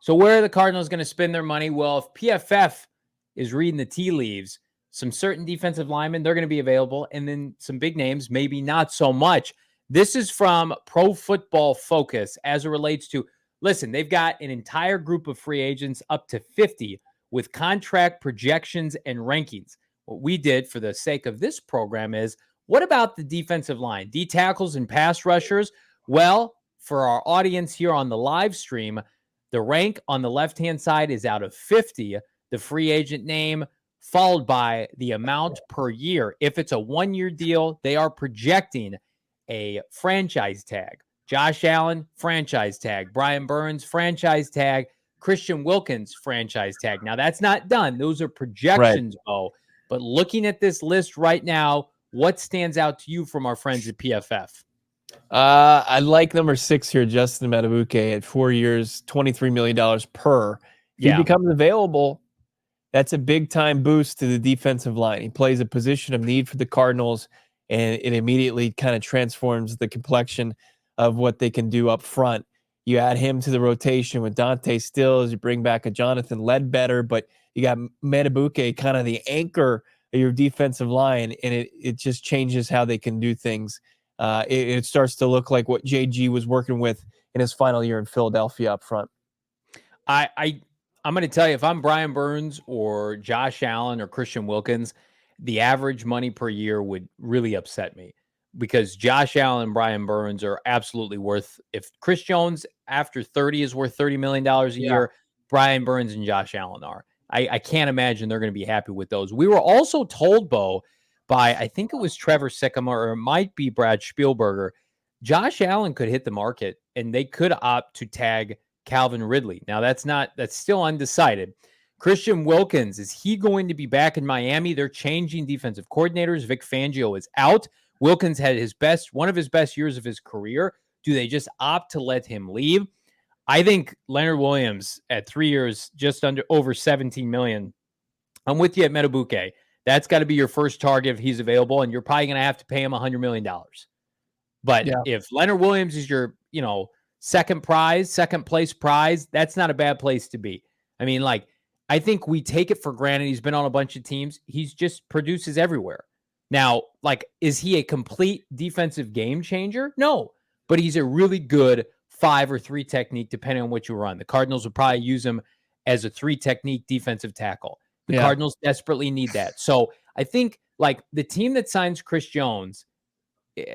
So where are the Cardinals going to spend their money? Well, if PFF is reading the tea leaves, some certain defensive linemen, they're going to be available. And then some big names, maybe not so much. This is from Pro Football Focus as it relates to, listen, they've got an entire group of free agents up to 50 with contract projections and rankings. What we did for the sake of this program is, what about the defensive line? D tackles and pass rushers? Well, for our audience here on the live stream, the rank on the left-hand side is out of 50, the free agent name, followed by the amount per year. If it's a one-year deal, they are projecting a franchise tag. Josh Allen, franchise tag. Brian Burns, franchise tag. Christian Wilkins, franchise tag. Now, that's not done. Those are projections, Bo. But looking at this list right now, what stands out to you from our friends at PFF? I like number 6 here, Justin Madubuike, at 4 years, $23 million per. If he becomes available, that's a big-time boost to the defensive line. He plays a position of need for the Cardinals, and it immediately kind of transforms the complexion of what they can do up front. You add him to the rotation with Dante Stills, you bring back a Jonathan Ledbetter, but you got Madubuike, kind of the anchor of your defensive line, and it just changes how they can do things. It starts to look like what JG was working with in his final year in Philadelphia up front. I'm going to tell you, if I'm Brian Burns or Josh Allen or Christian Wilkins, the average money per year would really upset me, because Josh Allen and Brian Burns are absolutely worth, if Chris Jones after 30 is worth $30 million a year, Brian Burns and Josh Allen are. I can't imagine they're going to be happy with those. We were also told, Bo, by, I think it was Trevor Sycamore, or it might be Brad Spielberger, Josh Allen could hit the market and they could opt to tag Calvin Ridley. Now, that's still undecided. Christian Wilkins, is he going to be back in Miami? They're changing defensive coordinators. Vic Fangio is out. Wilkins had one of his best years of his career. Do they just opt to let him leave? I think Leonard Williams at 3 years, just over $17 million. I'm with you at Madubuike. That's got to be your first target if he's available, and you're probably going to have to pay him $100 million. But if Leonard Williams is your, second place prize, that's not a bad place to be. I mean, I think we take it for granted. He's been on a bunch of teams. He's just produces everywhere. Now, is he a complete defensive game changer? No, but he's a really good 5 or 3 technique, depending on what you run. The Cardinals would probably use him as a 3 technique defensive tackle. The Cardinals desperately need that. So I think the team that signs Chris Jones,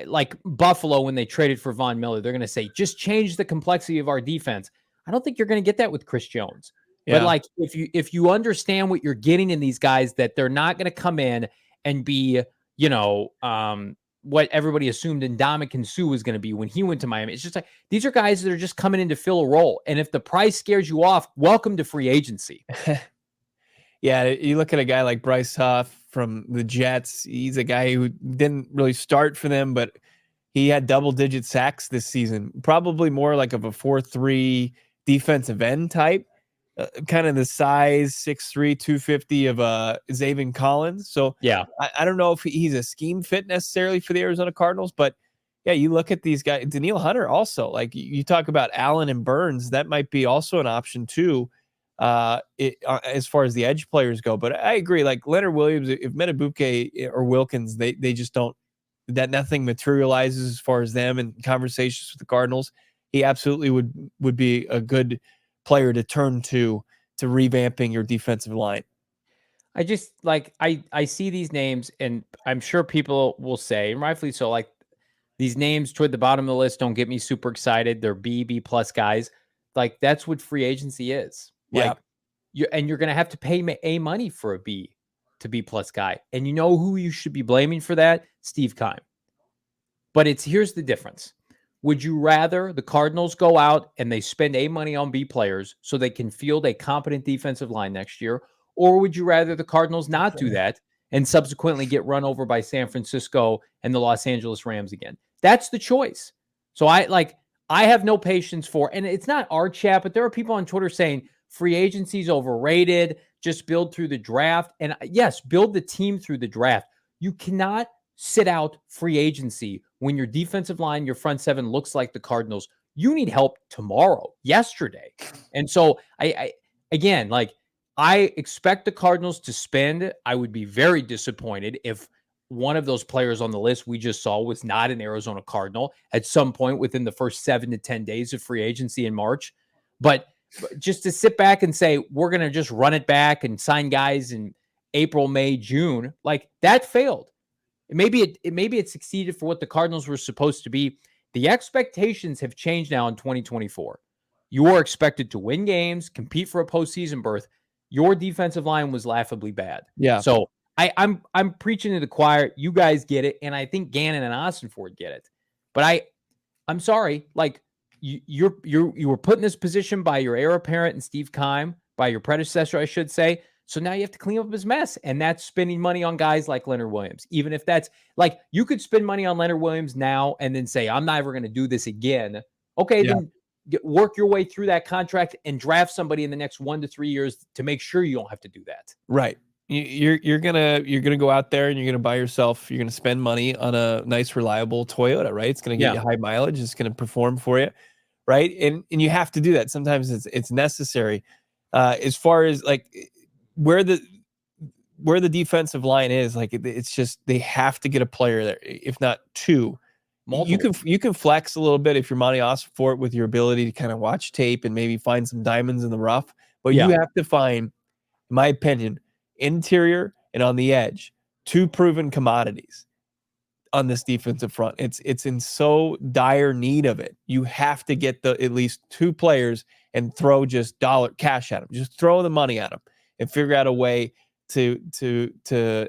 like Buffalo when they traded for Von Miller, they're going to say, just change the complexity of our defense. I don't think you're going to get that with Chris Jones. Yeah. But if you understand what you're getting in these guys, that they're not going to come in and be, what everybody assumed Ndamukong Suh was going to be when he went to Miami. It's just these are guys that are just coming in to fill a role. And if the price scares you off, welcome to free agency. Yeah, you look at a guy like Bryce Huff from the Jets. He's a guy who didn't really start for them, but he had double-digit sacks this season. Probably more like of a 4-3 defensive end type, kind of the size 6'3", 250 of Zaven Collins. So yeah, I don't know if he's a scheme fit necessarily for the Arizona Cardinals, but yeah, you look at these guys. Danielle Hunter also, you talk about Allen and Burns, that might be also an option too. As far as the edge players go, but I agree. Leonard Williams, if Madubuike or Wilkins, they just don't. That nothing materializes as far as them and conversations with the Cardinals. He absolutely would be a good player to turn to revamping your defensive line. I just I see these names, and I'm sure people will say, and rightfully so, these names toward the bottom of the list don't get me super excited. They're B plus guys. That's what free agency is. You're going to have to pay A money for a B to B plus guy. And you know who you should be blaming for that? Steve Keim. But here's the difference. Would you rather the Cardinals go out and they spend A money on B players so they can field a competent defensive line next year? Or would you rather the Cardinals not do that and subsequently get run over by San Francisco and the Los Angeles Rams again? That's the choice. So I have no patience for, and it's not our chat, but there are people on Twitter saying free agency is overrated. Just build through the draft. And yes, build the team through the draft. You cannot sit out free agency when your defensive line, your front seven looks like the Cardinals. You need help tomorrow, yesterday. And so I again, like, I expect the Cardinals to spend. I would be very disappointed if one of those players on the list we just saw was not an Arizona Cardinal at some point within the first 7 to 10 days of free agency in March. But just to sit back and say, we're going to just run it back and sign guys in April, May, June, like, that failed. Maybe it succeeded for what the Cardinals were supposed to be. The expectations have changed now in 2024. You are expected to win games, compete for a postseason berth. Your defensive line was laughably bad. Yeah. So I'm preaching to the choir. You guys get it, and I think Gannon and Austin Ford get it. But I'm sorry, like, you were put in this position by your heir apparent and Steve Keim, by your predecessor, I should say. So now you have to clean up his mess, and that's spending money on guys like Leonard Williams. Even if that's, like, you could spend money on Leonard Williams now and then say, I'm never going to do this again. Okay, then work your way through that contract and draft somebody in the next 1 to 3 years to make sure you don't have to do that. Right. You're gonna go out there and you're gonna buy yourself. You're gonna spend money on a nice, reliable Toyota, right? It's gonna get you high mileage. It's gonna perform for you, right? And you have to do that. Sometimes it's necessary. As far as, like, where the defensive line is, like, it's just they have to get a player there, if not two. Multiple. You can flex a little bit if you're Monty Osfort with your ability to kind of watch tape and maybe find some diamonds in the rough. But you have to find, in my opinion, interior and on the edge, two proven commodities on this defensive front. It's in so dire need of it. You have to get at least two players and throw just cash at them. Just throw the money at them and figure out a way to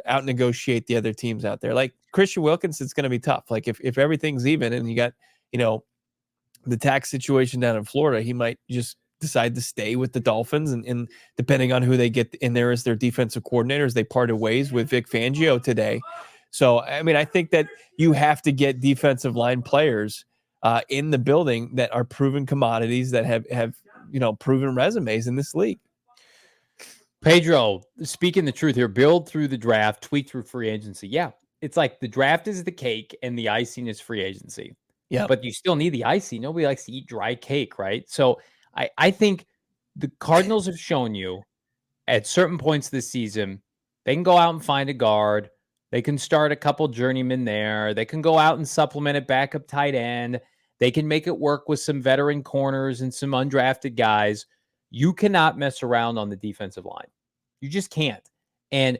out negotiate the other teams out there. Like Christian Wilkins, it's going to be tough. Like if everything's even and you got, the tax situation down in Florida, he might just decide to stay with the Dolphins, and depending on who they get in there as their defensive coordinators, they parted ways with Vic Fangio today. So, I mean, I think that you have to get defensive line players in the building that are proven commodities that have proven resumes in this league. Pedro, speaking the truth here, build through the draft, tweak through free agency. Yeah, it's like the draft is the cake and the icing is free agency. Yeah, but you still need the icing. Nobody likes to eat dry cake, right? So I think the Cardinals have shown you at certain points this season, they can go out and find a guard. They can start a couple journeymen there. They can go out and supplement a backup tight end. They can make it work with some veteran corners and some undrafted guys. You cannot mess around on the defensive line. You just can't. And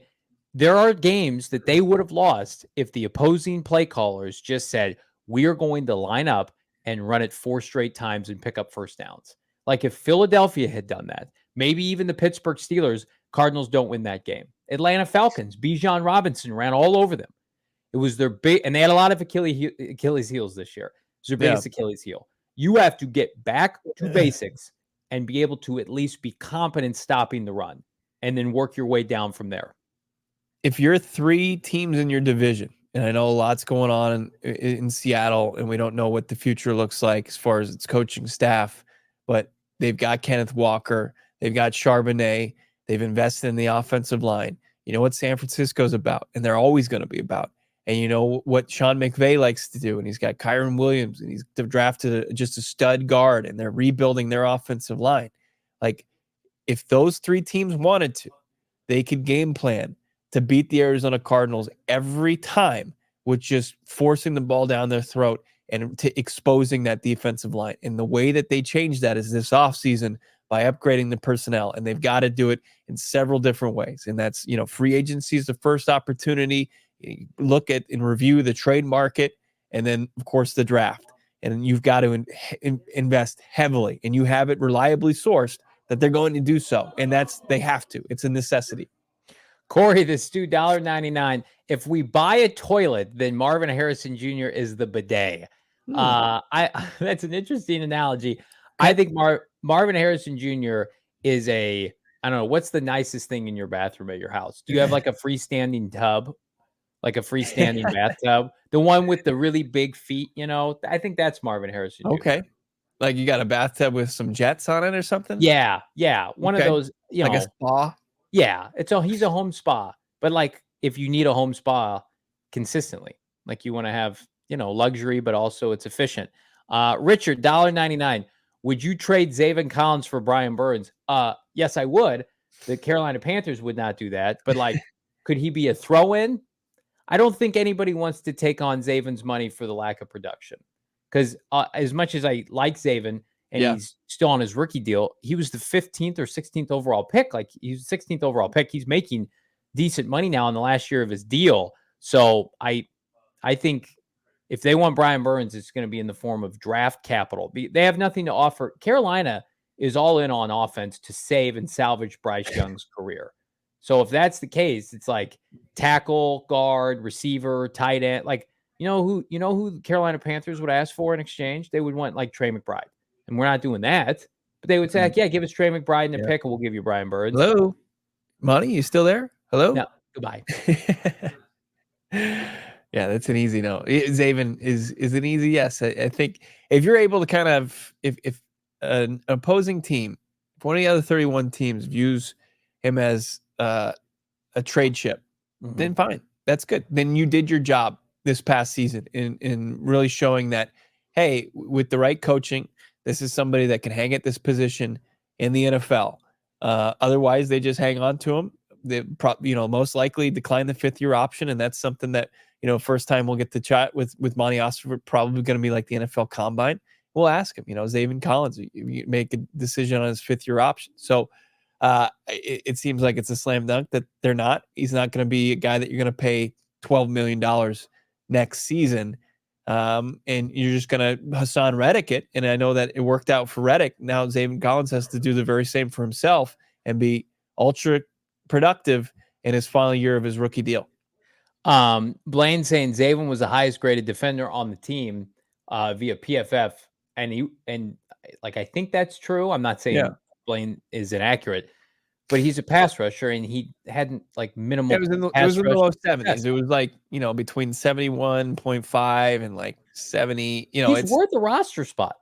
there are games that they would have lost if the opposing play callers just said, we are going to line up and run it 4 straight times and pick up first downs. Like if Philadelphia had done that, maybe even the Pittsburgh Steelers, Cardinals don't win that game. Atlanta Falcons, Bijan Robinson ran all over them. It was their big, and they had a lot of Achilles heels this year. It was their biggest Achilles heel. You have to get back to basics and be able to at least be competent stopping the run and then work your way down from there. If you're 3 teams in your division, and I know a lot's going on in Seattle, and we don't know what the future looks like as far as its coaching staff, but they've got Kenneth Walker, they've got Charbonnet, they've invested in the offensive line. You know what San Francisco's about, and they're always going to be about. And you know what Sean McVay likes to do, and he's got Kyron Williams, and he's drafted just a stud guard, and they're rebuilding their offensive line. Like, if those 3 teams wanted to, they could game plan to beat the Arizona Cardinals every time with just forcing the ball down their throat and to exposing that defensive line. And the way that they change that is this offseason by upgrading the personnel. And they've got to do it in several different ways. And that's, free agency is the first opportunity. Look at and review the trade market, and then, of course, the draft. And you've got to invest heavily, and you have it reliably sourced that they're going to do so. And they have to. It's a necessity. Corey, this dude, $1.99. If we buy a toilet, then Marvin Harrison Jr. is the bidet. That's an interesting analogy. I think Marvin Harrison Jr. is I don't know, what's the nicest thing in your bathroom at your house? Do you have like a freestanding tub? Like a freestanding bathtub? The one with the really big feet, I think that's Marvin Harrison Jr. Okay. Like you got a bathtub with some jets on it or something? Yeah. One of those, like a spa? Yeah, he's a home spa, but like if you need a home spa consistently, like you want to have, luxury, but also it's efficient. Richard, $1.99. Would you trade Zaven Collins for Brian Burns? Yes, I would. The Carolina Panthers would not do that, but like, could he be a throw-in? I don't think anybody wants to take on Zaven's money for the lack of production. Because as much as I like Zaven and he's still on his rookie deal, he was the 15th or 16th overall pick. Like, he's 16th overall pick. He's making decent money now in the last year of his deal. So I think if they want Brian Burns, it's going to be in the form of draft capital. They have nothing to offer. Carolina is all in on offense to save and salvage Bryce Young's career. So if that's the case, it's like tackle, guard, receiver, tight end. Like, you know who the Carolina Panthers would ask for in exchange? They would want like Trey McBride. And we're not doing that. But they would say, like, yeah, give us Trey McBride and a pick, and we'll give you Brian Burns. Hello? Money, you still there? Hello? No, goodbye. Yeah, that's an easy no. Zaven is an easy yes. I think if you're able to kind of, if an opposing team, if one of the other 31 teams views him as a trade chip, then fine. That's good. Then you did your job this past season in really showing that, hey, with the right coaching, this is somebody that can hang at this position in the NFL. Otherwise, they just hang on to him. They most likely decline the 5th-year option, and that's something that, first time we'll get to chat with Monty Osford, probably going to be like the NFL Combine. We'll ask him, Zaven Collins, you make a decision on his 5th-year option. So it seems like it's a slam dunk that they're not. He's not going to be a guy that you're going to pay $12 million next season. And you're just going to Hassan Reddick it. And I know that it worked out for Reddick. Now Zaven Collins has to do the very same for himself and be ultra productive in his final year of his rookie deal. Blaine saying Zaven was the highest graded defender on the team via PFF. And I think that's true. I'm not saying Blaine is inaccurate, but he's a pass rusher and he hadn't minimal. It was in the low 70s. It was between 71.5 and 70. He's worth a roster spot.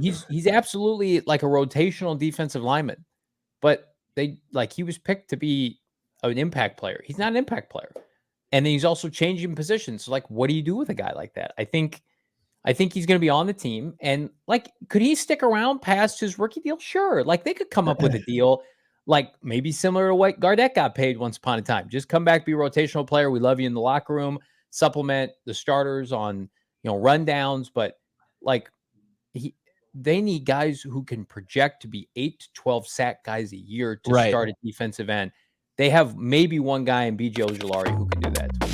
He's absolutely a rotational defensive lineman, but he was picked to be an impact player. He's not an impact player. And then he's also changing positions. So what do you do with a guy like that? I think he's going to be on the team. And could he stick around past his rookie deal? Sure. They could come up with a deal maybe similar to what Gardeck got paid once upon a time. Just come back, be a rotational player. We love you in the locker room. Supplement the starters on rundowns. But they need guys who can project to be 8 to 12 sack guys a year to start a defensive end. They have maybe one guy in BJ Ojulari who can do that.